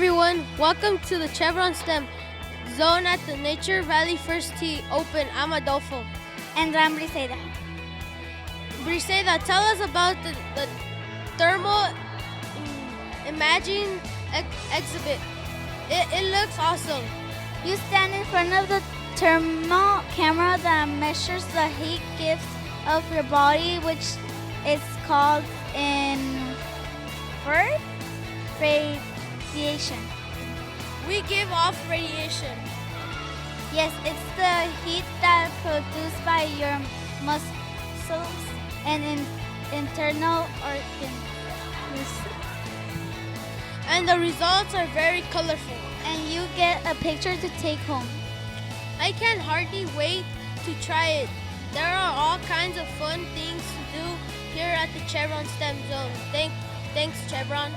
everyone, welcome to the Chevron STEM zone at the Nature Valley First Tee Open. I'm Adolfo. And I'm Briseida. Briseida, tell us about the thermal imaging exhibit. It looks awesome. You stand in front of the thermal camera that measures the heat gives of your body, which is called infrared radiation. We give off radiation. Yes, it's the heat that produced by your muscles and internal organs. And the results are very colorful. And you get a picture to take home. I can hardly wait to try it. There are all kinds of fun things to do here at the Chevron STEM zone. Thanks, Chevron.